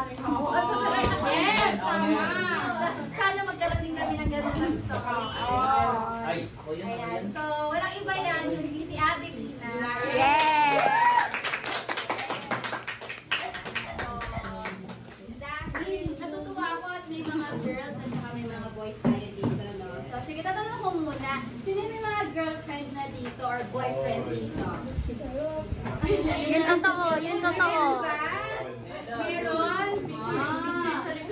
namin ako. Yes, tama. Sana magkaroon din kami ng ganun love story. Ay, ako yun. Ayan. So, walang iba yan, yung si Ate Lina. Yes! Dahil natutuwa ako at may mga girls at saka may mga boys tayo dito, no? So, sige, tatanong ko muna, sino may mga girlfriend na dito or boyfriend dito? Yun totoo, yun totoo. Meron ba? Meron?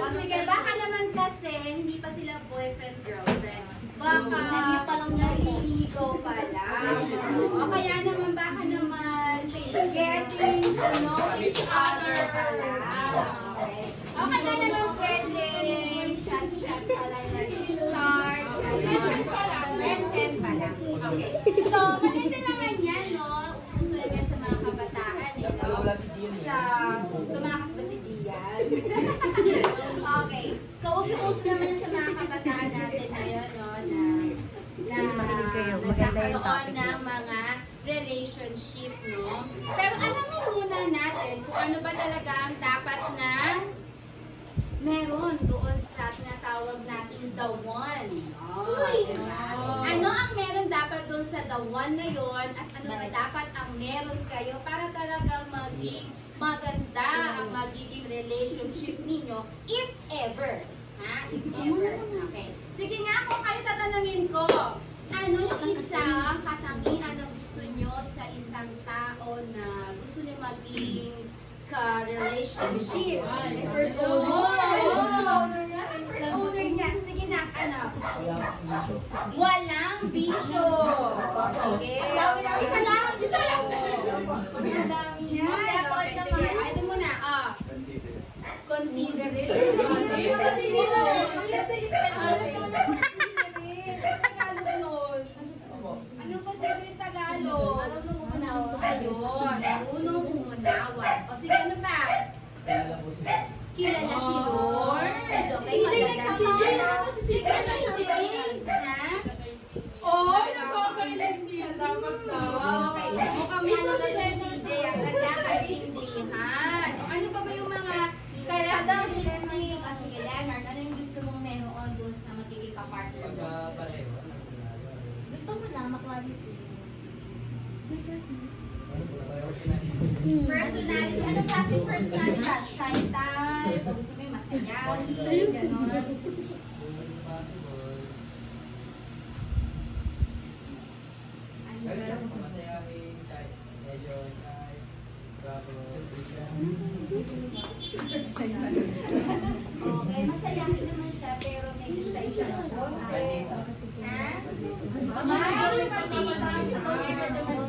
O sige, baka naman kasi hindi pa sila boyfriend, girlfriend. Baka naliligaw pa lang. O kaya naman, baka naman getting to know each other pa lang. Okay. O kaya naman pwedeng chat-chat pa lang nag-start. Friend pa lang. Okay. So, maganda naman yan, no? Usually yan sa mga kabataan, eh, no? Sa tumakas ba si Gian? Okay. So, uso-uso naman sa mga kabataan natin ngayon, no? Nagkakaroon ng mga relationship, no? Pero alamin muna natin kung ano ba talaga ang dapat na meron doon sa tinatawag natin the one. Diba? Ano ang meron dapat doon sa the one na yon at ano ba dapat ang meron kayo para talaga maging maganda ang magiging relationship ninyo if ever. Ha? If ever. Okay. Sige nga, kung kayo tatanungin ko, ano yung isang katangian na gusto nyo sa isang tao na gusto nyo maging ka-relationship? First owner. First owner niya. Sige na, ano? Walang bisyo. Sige. Isa lang. Isa lang. Madami yan. Okay, sige. Ito muna. Consideration. Anong considerate Tagalog? Ayun, marunong umunawa. O sige, ano pa? Kilala si Lord. Okay, maganda. Si Jane. Ha? Oh, nakakailan niya. Dapat na. Okay, mukhang ano na si CJ ang nagkakaintindihan. Ano pa ba yung mga characteristic? O sige, Leonard, ano yung gusto mong meron doon sa magiging kapartner mo? Gusto mo lang makwality. Personality. Ano klaseng personality ka? Shy type? Gusto mo yung masayahin? Ganon. Okay, masayahin naman siya, pero may shy siya na po.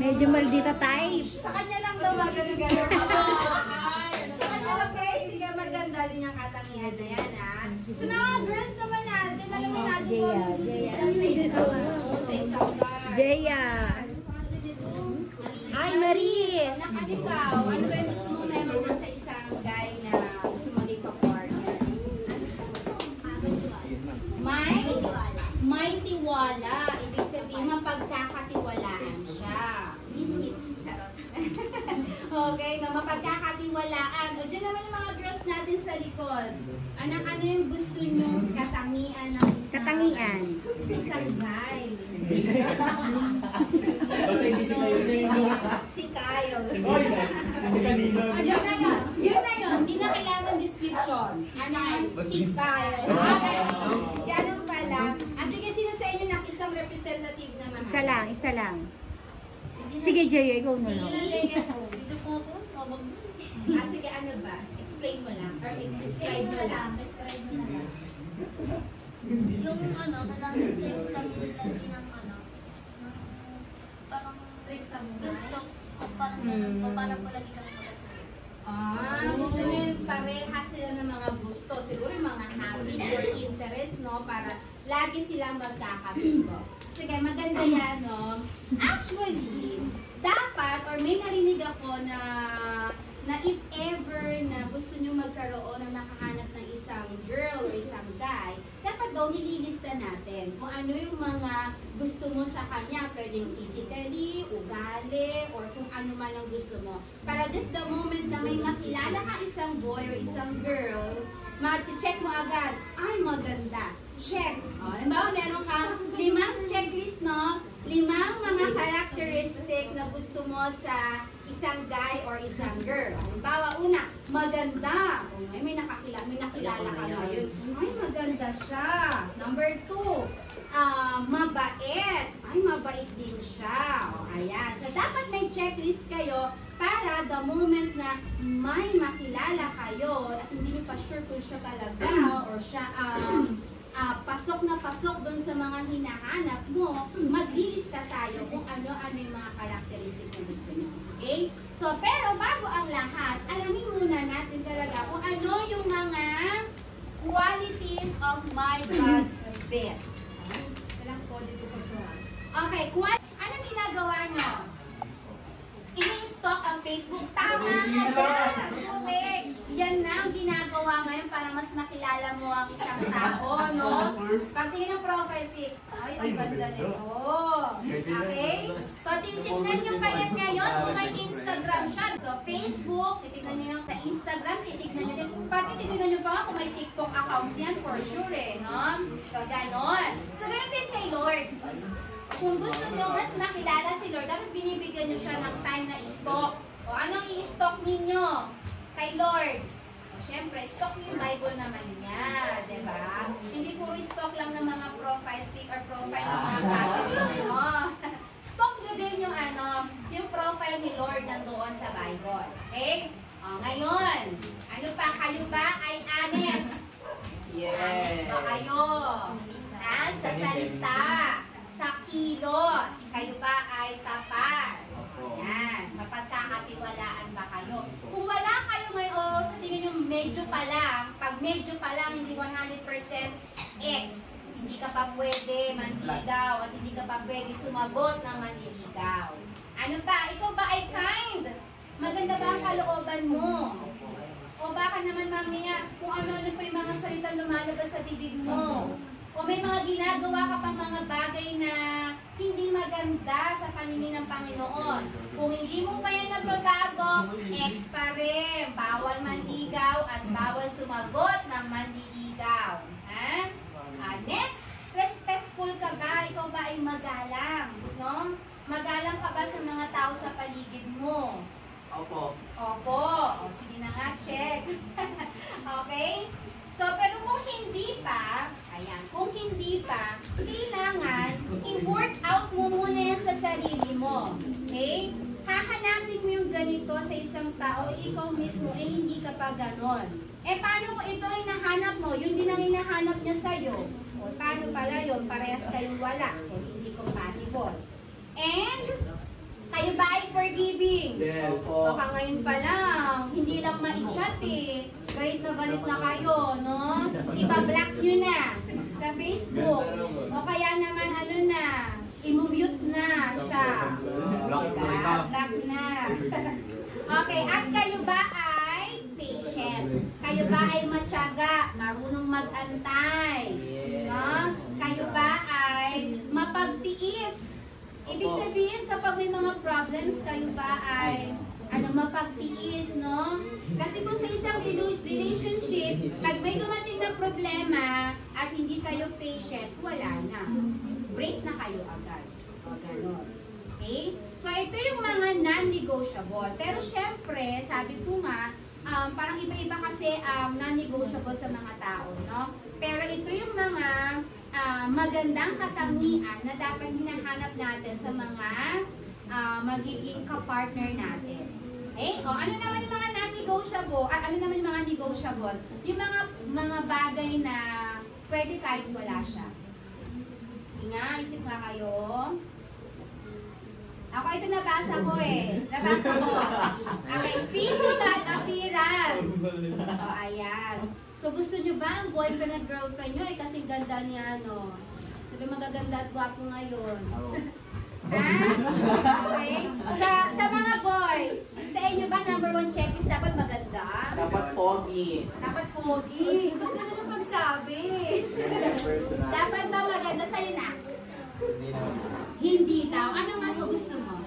Medyo maldita type. Sa kanya lang daw magano-gano. Sa kanya lang guys, sige, maganda din yung katangian na yan, ha? Sa mga girls naman natin, alam mo natin kung ano sa isang guy. Jeya. Ay, Maris. Ikaw, ano ba yung gusto mong meron sa isang guy na gusto maging ka-partner? May tiwala. Ibig sabihin, mapagkakatiwalaan siya. Okay, na mapagkakatiwalaan. O dyan naman yung mga girls natin sa likod. Anak, ano yung gusto nyong katangian ng isang... Katangian. Isang guy. Si Kyle. Yun na yun. Yun na yun. Hindi na kailangan ng description. Ano yun? Si Kyle. Ganun pala. Sige, sino sa inyo ng isang representative naman? Isa lang. Sige, Jeya, ikaw na lang. Sige, ano ba? Explain mo lang. Or describe mo lang. Yung ano, kailangan same kami lagi ng ano, parang gusto ko, parang ganun po, parang palagi kami magkasunod. Gusto nyo yun, parehas sila ng mga gusto. Siguro yung mga hobbies or interest, no? Para lagi silang magkakasundo. Sige, maganda yan, no? Actually, dapat, or may narinig ako na na if ever na gusto nyo magkaroon o makahanap ng isang girl o isang guy, dapat daw nililista natin kung ano yung mga gusto mo sa kanya. Pwedeng physically, ugali, or kung ano man ang gusto mo. Para just the moment na may makilala ka isang boy or isang girl, ma-check mo agad, ay maganda. Check. O, halimbawa, meron kang 5 checklist, no? 5 mga characteristic na gusto mo sa isang guy or isang girl. Halimbawa, una, maganda. O, may nakilala ka ngayon. Ay, maganda siya. Number 2, mabait. Ay, mabait din siya. O, ayan. So, dapat may checklist kayo para the moment na may makilala kayo at hindi mo pa sure kung siya talaga or siya pasok na pasok doon sa mga hinahanap mo, maglilista tayo kung ano-ano yung mga characteristic na gusto nyo. Okay? So, pero bago ang lahat, alamin muna natin talaga kung ano yung mga qualities of my God's best. Walang kode ko pa. Okay, anong ginagawa nyo? Ini-stalk ang Facebook. Tama ka dyan! Correct! Yan na ang ginagawa ngayon para mas makilala mo ang isang tao, no? Pagtingin ng profile pic, ay, ang ganda nito. Okay? So, titignan nyo pa yan ngayon kung may Instagram siya. So, Facebook, titignan nyo yung sa Instagram, titignan nyo din. Pati titignan nyo pa kung may TikTok accounts yan, for sure, eh, no? So, ganon. So, ganon din kay Lord. Kung gusto nyo mas makilala si Lord, dapat binibigyan nyo siya ng time na i-stalk. O anong i-stalk ninyo kay Lord? O, syempre, stalk yung Bible naman niya, diba? Hindi puro stalk lang ng mga profile pic or profile ng mga crushes ninyo. Stalk nyo din yung yung profile ni Lord nandoon sa Bible. Okay? O, ngayon, ano pa? Kayo ba ay honest? Honest ba kayo? Sa salita. Sa kilos, kayo ba ay tapat? Yan, mapagkakatiwalaan ba kayo? Kung wala kayo ngayon, sa tingin nyo medyo pa lang, pag medyo pa lang, hindi 100% X, hindi ka pa pwede manligaw at hindi ka pa pwede sumagot ng manliligaw. Ano pa? Ikaw ba ay kind? Maganda ba ang kalooban mo? O baka naman mamaya kung ano-ano pa yung mga salitang lumalabas sa bibig mo? O may mga ginagawa ka pang mga bagay na hindi maganda sa paningin ng Panginoon. Kung hindi mo pa yan nagbabago, X pa rin. Bawal manligaw at bawal sumagot ng manliligaw. Ha? Next, respectful ka ba? Ikaw ba ay magalang? No? Magalang ka ba sa mga tao sa paligid mo? Opo. Opo. O, sige na nga, check. Okay? So, pero kung hindi pa, ayan, kung hindi pa, kailangan i-work out mo muna yan sa sarili mo. Okay? Hahanapin mo yung ganito sa isang tao, ikaw mismo, hindi ka pa ganon. Paano kung ito ay nahanap mo, yun din ang hinahanap niya sa'yo? O, paano pala yun? Parehas kayong wala. So, hindi compatible. And, kayo ba ay forgiving? Yes. Baka ngayon pa lang, hindi lang ma-chat eh. Galit na kayo, no? Iba-block nyo na sa Facebook. O kaya naman ano na, i-mute na siya. Block na. Okay, at kayo ba ay patient? Kayo ba ay matyaga, marunong mag-antay? No? Kayo ba ay mapagtiis? Ibig sabihin, kapag may mga problems, kayo ba ay mapagtiis, no? Kasi kung sa isang relationship, pag may dumating na problema at hindi kayo patient, wala na. Break na kayo agad. O, gano'n. Okay? So, ito yung mga non-negotiable. Pero syempre, sabi ko nga, parang iba-iba kasi non-negotiable sa mga tao, no? Pero ito yung mga magandang katangian na dapat hinahanap natin sa mga magiging kapartner natin. Okay? O, ano naman yung mga non-negotiable? Ano naman yung mga negotiable? Yung mga bagay na pwede kahit wala siya. Isip nga kayo. Ako ito nabasa ko eh. Nabasa ko. Okay, physical appearance. O, ayan. So, gusto nyo ba ang boyfriend at girlfriend nyo ay kasing ganda niya, Sino magaganda at gwapo ngayon? Ha? Okay? Sa mga boys, sa inyo ba number 1 checklist dapat maganda? Dapat pogi. Dapat pogi. Ba't ganun ang pagsabi? Dapat ba maganda sa'yo na? Hindi naman. Hindi daw. Ano mas gusto mo?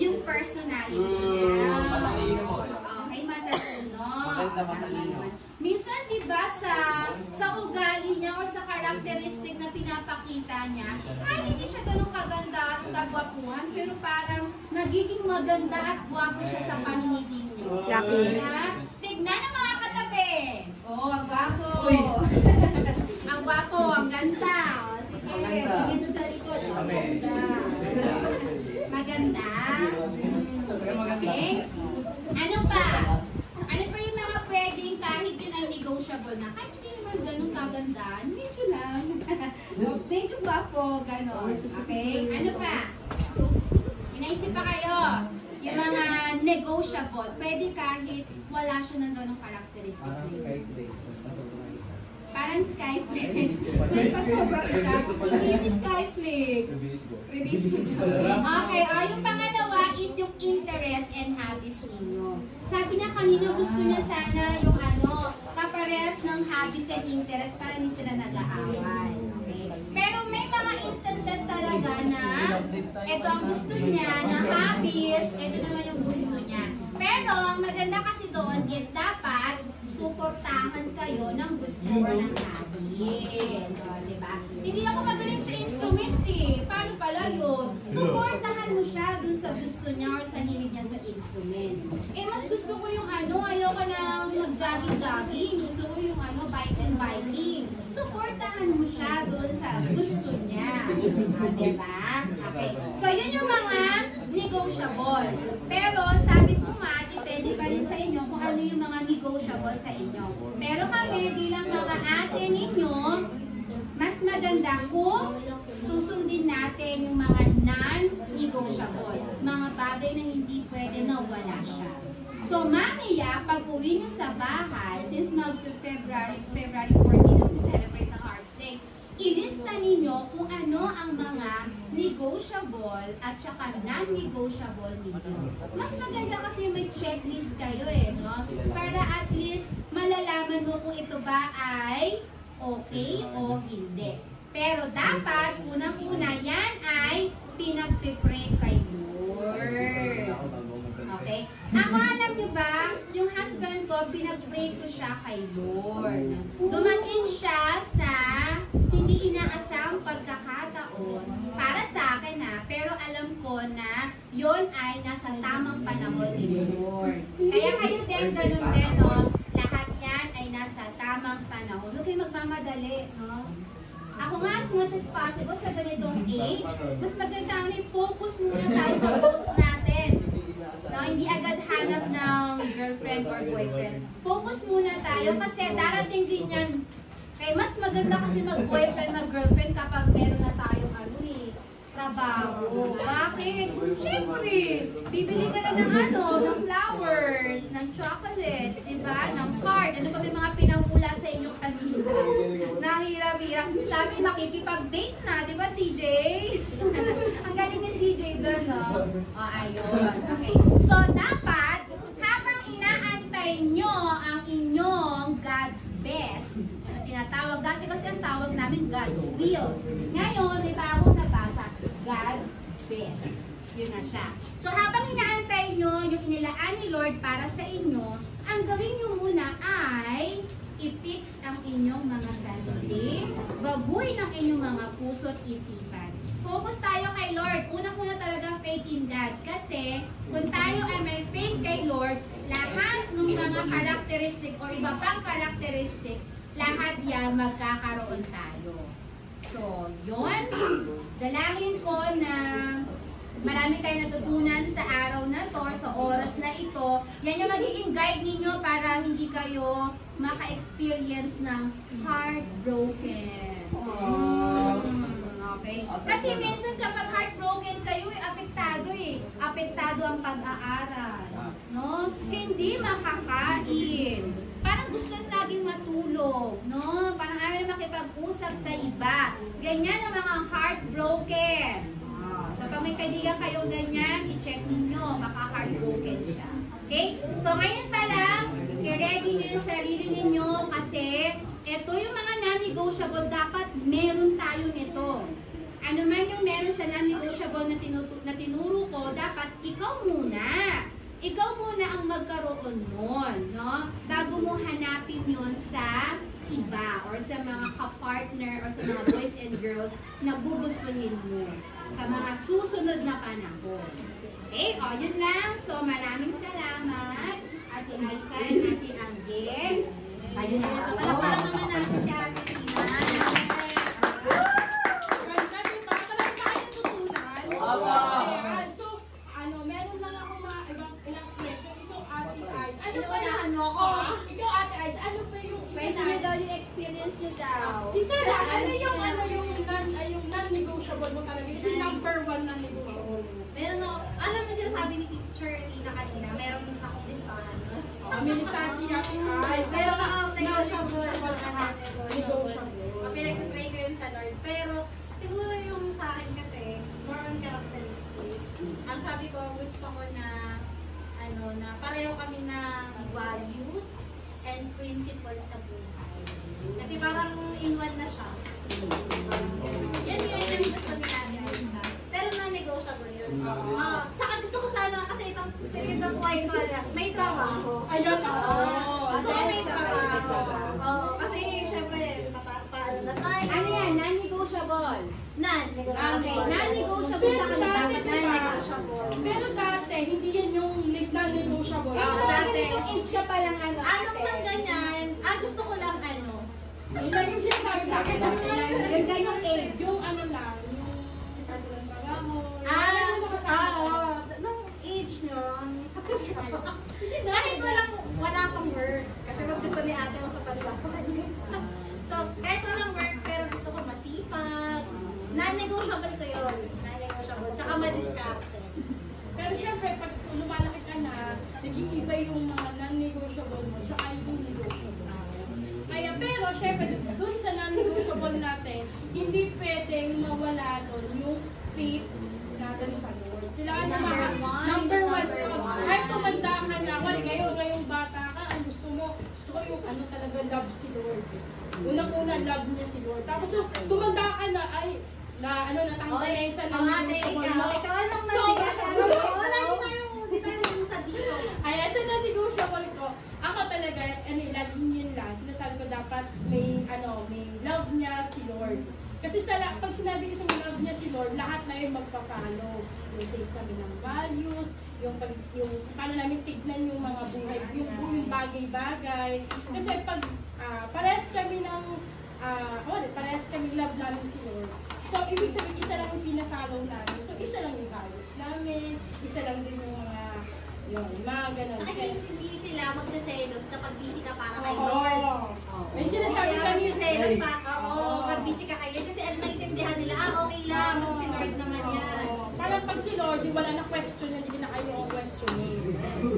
Yung personality niya. Matalino mo. Okay, matalino. Maganda, matalino. Minsan, di ba, sa ugali niya o sa karakteristik na pinapakita niya, ay hindi siya ganun kaganda at kagwapuhan, pero parang nagiging maganda at gwapo siya sa paningin niya. Lucky. Tignan ang mga katabi. Oh, ang gwapo. Ang gwapo, ang ganda. O, sige, tingin doon sa likod. Ang ganda. Maganda. Okay. Ano pa? Ano pa yung mga pwedeng kahit din ay negotiable na kahit hindi naman ganun kagandaan, medyo lang. Medyo gwapo, gano'n. Okay? Ano pa? Inaisip pa kayo? Yung mga negotiable, pwede kahit wala siya ng ganung karakteristik. Parang Skyflix. May pasobra ka. Hindi yung Skyflix. Okay, yung pangalawa is yung interest and hobbies ninyo. Sabi niya kanina gusto niya sana yung kaparehas ng hobbies and interest para hindi sila nag-aaway. Okay? Pero may mga instances talaga na ito ang gusto niya na hobbies, ito naman yung gusto niya. Pero ang maganda kasi doon is dapat suportahan kayo ng gusto or ng hobbies. So, diba? Hindi ako magaling sa instruments eh. Paano pala yun? Suportahan mo siya dun sa gusto niya or sa hilig niya sa instruments. Eh, mas gusto ko yung ayoko na mag-jogging-jogging. Gusto ko yung biking. Suportahan mo siya dun sa gusto niya. Diba? Okay. So, yun yung mga negotiable. Pero, sabi ko nga, depende pa rin sa inyo kung ano yung mga negotiable sa inyo. Pero kami, bilang mga ate ninyo, mas maganda kung susundin natin yung mga non-negotiable. Mga bagay na hindi pwede na wala siya. So, mamaya, pag uwi nyo sa bahay, since mag-February 14, celebrate ng Hearts Day, ilista ninyo kung ano ang mga negotiable at saka non-negotiable ninyo. Mas maganda kasi may checklist kayo no? Para at least malalaman mo kung ito ba ay okay o hindi. Pero dapat, unang-una yan ay pinagpipray kay Lord. Okay? Ako, alam niyo ba, yung husband ko, pinag-pray ko siya kay Lord. Dumating siya sa hindi inaasahang pagkakataon para sa akin pero alam ko na yon ay nasa tamang panahon ni Lord. Kaya kayo din, ganun din, lahat yan ay nasa tamang panahon. Huwag kayo magmamadali, Ako nga, as much as possible sa ganitong age, mas maganda ang focus muna tayo sa goals natin. Hindi agad hanap ng girlfriend or boyfriend. Focus muna tayo kasi darating din yan. Kaya mas maganda kasi mag-boyfriend, mag-girlfriend kapag meron na tayong trabaho. Bakit? Siyempre, bibili ka na ng flowers, ng chocolates, diba? Ng card. Ano ba may mga pinahula sa inyo kanina? Nahirap-hirap. Sabi, makikipag-date na, diba CJ? Ang galing ni CJ doon, ayun. Okay. So, dapat, habang inaantay nyo ang inyong God's best, na tinatawag, dati kasi ang tawag namin God's will. Ngayon, may bagong nabasa, God's best. Yun na siya. So, habang inaantay nyo yung inilaan ni Lord para sa inyo, ang gawin nyo muna ay i-fix ang inyong mga sarili, baguhin ang inyong mga puso at isipan. Focus tayo kay Lord. Unang-una talaga faith in God. Kasi, kung tayo ay may faith kay Lord, lahat ng mga characteristic o iba pang characteristics, lahat yan magkakaroon tayo. So, yun. Dalangin ko na marami kayo natutunan sa araw na to, sa oras na ito. Yan yung magiging guide ninyo para hindi kayo maka-experience ng heartbroken. Okay? Kasi minsan kapag heartbroken kayo, apektado Apektado ang pag-aaral. No? Hindi makakain. parang gusto laging matulog, no? Parang ayaw na makipag-usap sa iba. Ganyan ang mga heartbroken. So, pag may kaibigan kayong ganyan, i-check ninyo, baka heartbroken siya. Okay? So, ngayon pa lang, i-ready nyo yung sarili ninyo kasi ito yung mga non-negotiable, dapat meron tayo nito. Ano man yung meron sa non-negotiable na tinuro ko, dapat ikaw muna. Ikaw muna ang magkaroon nun, no? Bago mo hanapin yun sa iba or sa mga ka-partner or sa mga boys and girls na gugustuhin mo sa mga susunod na panahon. Okay? O, yun lang. So, maraming salamat. Ate Aisa and Ate Angel. Ayun na. Palakpakan naman natin si Ate Tina. So, meron lang ako mga ilang question. Ikaw, Ate Ice. Ano pa yung, ikaw, Ate Ice, ano pa yung isa Kwento nyo daw yung experience nyo daw. Isa lang, ano yung non-negotiable mo talaga? Kasi number 1 non-negotiable mo. Meron ako, alam mo sinasabi ni Teacher Tina kanina, meron akong listahan. May listahan si Ate Ice. Meron akong negotiable. Negotiable. Pinag-pray ko yun sa Lord. Pero siguro yung sa akin kasi, more on characteristics. Ang sabi ko, gusto ko na na pareho kami ng values and principles sa buhay. Kasi parang in one na siya. Yan yung gusto ni Ate Aisa. Pero non-negotiable yun. Tsaka gusto ko sana kasi itong period na buhay ko, may trabaho. Ayun, Gusto ko may trabaho. Kasi syempre, paano na tayo. Ano yan? Non-negotiable. Non-negotiable. Okay, non-negotiable sa kanila. Non-negotiable. Pero dati, hindi yan yung non-negotiable. Dati. Yung age ka pa lang ano. Anong lang ganyan? Gusto ko lang Ilan yung sinasabi sa akin na Yung ganyang age. yung ano lang, yung personal trabaho. Nung age nyo, kahit wala pang work. Kasi mas gusto ni ate mo sa talba sa kanya. So, kahit walang work, pero gusto ko masipag. Non-negotiable ko yun. Non-negotiable. Tsaka madiskarte. Pero syempre, pag lumalaki ka na, nag-iiba yung mga non-negotiable mo, tsaka yung negotiable. Kaya, pero syempre, dun sa non-negotiable natin, hindi pwedeng mawala dun yung faith natin sa Lord. Kailangan na number one yun. Kahit tumanda ka na, ngayong bata ka, ang gusto ko yung ano talaga, love si Lord. Unang-una, love niya si Lord. Tapos nung tumanda ka na, natanggal na yung sa non-negotiable mo. Ikaw anong non-negotiable ko? Wala, hindi tayo sa dito. Ayan, sa non-negotiable ko, ako talaga, laging yun lang, sinasabi ko dapat may love niya si Lord. Kasi pag sinabi kasi may love niya si Lord, lahat na yun magpa-follow. Yung save kami ng values, yung paano namin tignan yung mga buhay, yung bagay-bagay. Kasi pag parehas kami love namin si Lord. So, ibig sabihin, isa lang yung pina-follow namin. So, isa lang yung values namin, isa lang din yung mga ganun. Saka hindi sila magsaselos kapag busy ka para kay Oo. Lord. May sinasabi kami Magsaselos pa, pag busy ka kay Lord. Kasi naiintindihan nila, okay lang, si Lord naman yan. Parang pag si Lord, wala na question yun, hindi na kayo ang questioning.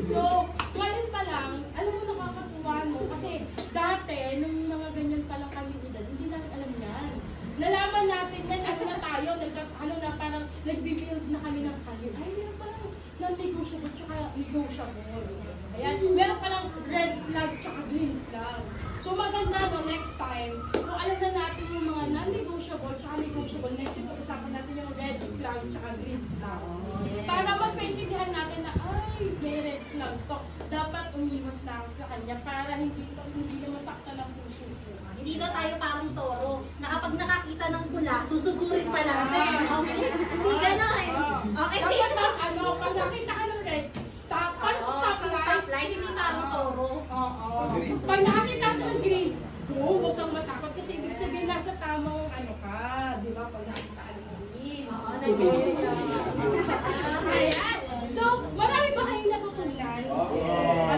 So, ngayon pa lang, alam mo nakakatuwa mo, kasi dati, nung mga ganyan pa lang kami edad, hindi namin alam yan. Nalaman natin yan, parang nag-build na kami ng career. Ay, meron pa lang non-negotiable tsaka negotiable. Ayan, meron pa lang red flag tsaka green flag. So maganda next time, kung alam na natin yung mga non-negotiable tsaka negotiable, next time pag-usapan natin yung red flag tsaka green flag. Para mas maintindihan natin na, ay, may red flag to. Dapat umiwas na ako sa kanya para hindi na masaktan ang puso ko. Hindi na tayo parang toro, na kapag nakakita ng pula, susugurin pa natin. Okay? Hindi gano'n. Okay? Dapat pag nakita ka ng red, stop. Stoplight, hindi parang toro. Oo. Pag nakakita ka ng green, go, huwag kang matakot kasi ibig sabihin nasa tamang ka, di ba? Pag nakakita ka ng green. Ayan. So, marami ba kayong natutunan?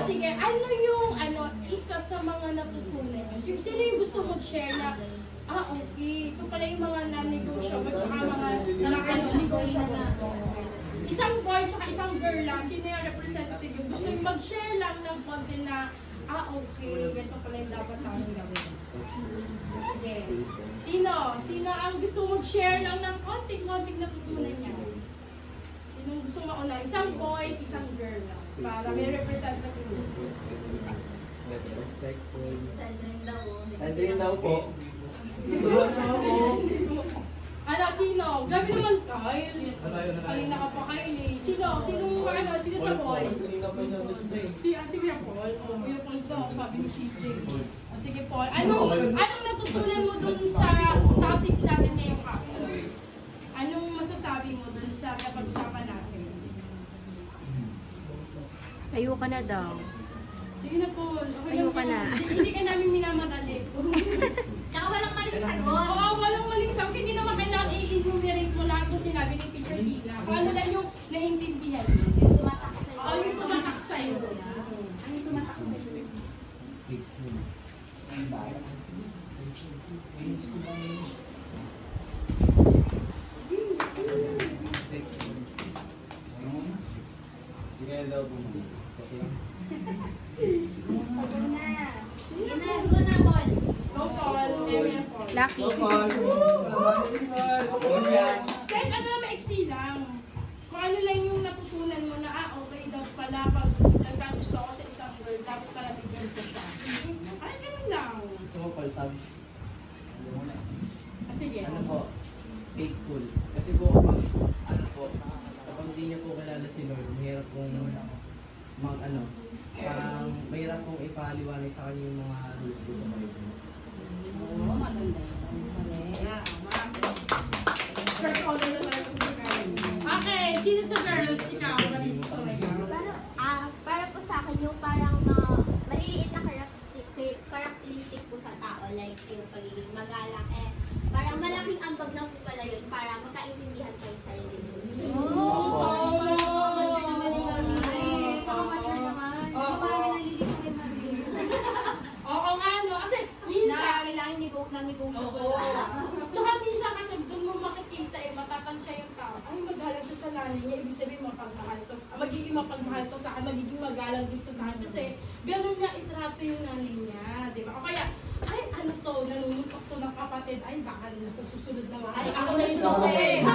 Sige, ano yung isa sa mga natutunan? Sino yung gusto mag-share na, okay, ito pala yung mga non-negotiable tsaka mga negotiable. Isang boy tsaka isang girl lang, sino yung representative yung gusto yung mag-share lang ng konti na Okay. Ganito pala yung dapat namin gawin. Sige. Sino ang gusto mag-share lang ng konting-konting natutunan niya? Sinong gusto mauna? Isang boy, isang girl lang. Para may representative. Respectful. Sandrine daw po. Turuan mo ako. Ano, sino? Grabe naman, Kyle. Kanina ka pa, Kyle eh. Sino sa boys? Si Kuya Paul. Kuya Paul daw, sabi ni CJ. Sige, Paul. Anong natutunan mo dun sa topic natin ngayong hapon? Anong masasabi mo dun sa napag-usapan natin? Layo ka na daw. Sige na, Paul. Layo ka na. Hindi ka namin minamadali. Tsaka walang maling sagot. Oo, walang maling sagot. Hindi naman kailangan i-enumerate mo lahat kung sinabi ni Teacher Dina. Kung ano lang yung naiintindihan mo. Yung tumatak sa'yo. Oo, yung tumatak sa'yo. Ano yung tumatak sa'yo? Sige daw po. Go na, Paul. Go, Paul. Amen, Paul. Lucky. Kahit ano na maiksi lang. Kung ano lang yung natutunan mo na, okay daw pala pag nagkagusto ako sa isang girl, dapat pala bigyan ko siya. Ay, ganun lang. Sumapal, sabi. Sige. Ano po? Faithful. Kasi po kapag hindi niya po kilala si Lord, mahirap pong parang mahirap pong ipaliwanag sa kanya yung mga rules po sa Bible. Oo, maganda. First order na tayo sa girl. Okay, sino sa girls? Ikaw, nabisa sa Para po sa akin yung parang maliliit na characteristic po sa tao, like yung pagiging magalang, parang malaking ambag na po pala yun para magkaintindihan kayo sa religion. Oo nga, no? Kasi minsan, Nang-negotiable. tsaka minsan kasi doon mo makikita matatansya yung tao. Ay, magalang siya sa nanay niya. Ibig sabihin, mapagmahal to. Magiging mapagmahal to sa akin. Magiging magalang dito sa akin. Kasi ganun niya itrato yung nanay niya. Di ba? O kaya, ay, ano to, nanunutok to ng kapatid. Ay, baka sa susunod na ay, ako na yung suki.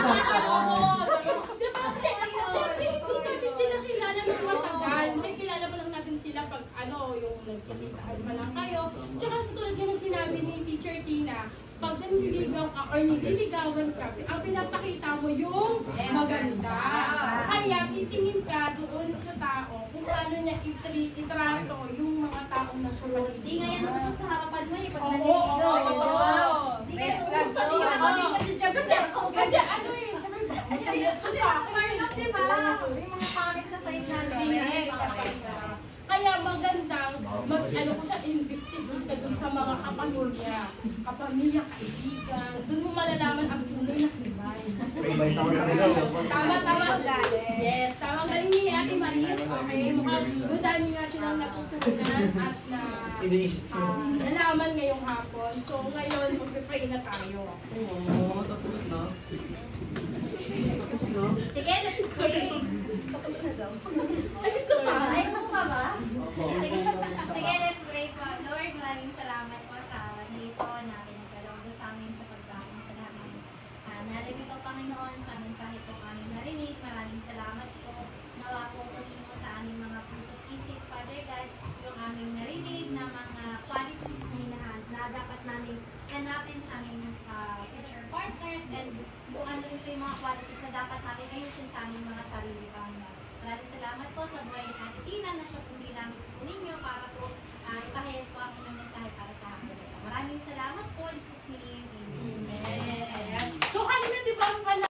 Di ba? Kasi, syempre, hindi natin sila kilala ng matagal. Makikilala pa lang natin sila pag, yung nagkikitaan pa lang kayo. Tsaka, tulad yan ang sinabi ni Teacher Tina, pag nanliligaw ka or nililigawan ka, ang pinapakita mo yung maganda. Kaya titingin ka doon sa tao kung paano niya itrato yung mga taong nasa paligid. Hindi nga yan naman sa harapan mo eh. Pag Oo, naniligaw eh. oo, Diba? oo. Hindi ka naman Kasi ano eh, sabi ba? Kasi nakaklarnot, diba? Yung mga pangit na side natin. Kaya magandang ko siya, investigate ka dun sa mga kapamilya, kaibigan. Doon mo malalaman ang tunay na himay. May tao na rin. Tama. Yes, tama. Galing ni Ate Maris. Okay, mukhang madami nga silang natutunan at nalaman ngayong hapon. So ngayon, mag-pray na tayo. Oo, tapos na. Sige, let's pray. Ay, gusto pa? Ay, ano ka ba? Sige, let's pray po. Lord, maraming salamat po sa dito na pinagdalaw sa amin sa pagkakas sa namin. Narinig ko, Panginoon, sa mensahe po kami narinig. Maraming salamat po. Nawa po tuloy mo sa aming mga puso't isip, Father God, yung aming narinig na mga qualities na dapat namin hanapin sa aming future partners and kung ano ito yung mga qualities na dapat namin ayusin sa aming mga sarili, Panginoon. Maraming salamat po sa buhay ni Ate Tina na siya po ginamit po ninyo para po ipahayag po ang inyong mensahe para sa hapon. Maraming salamat po. In Jesus' name, Amen. So kanina, di ba,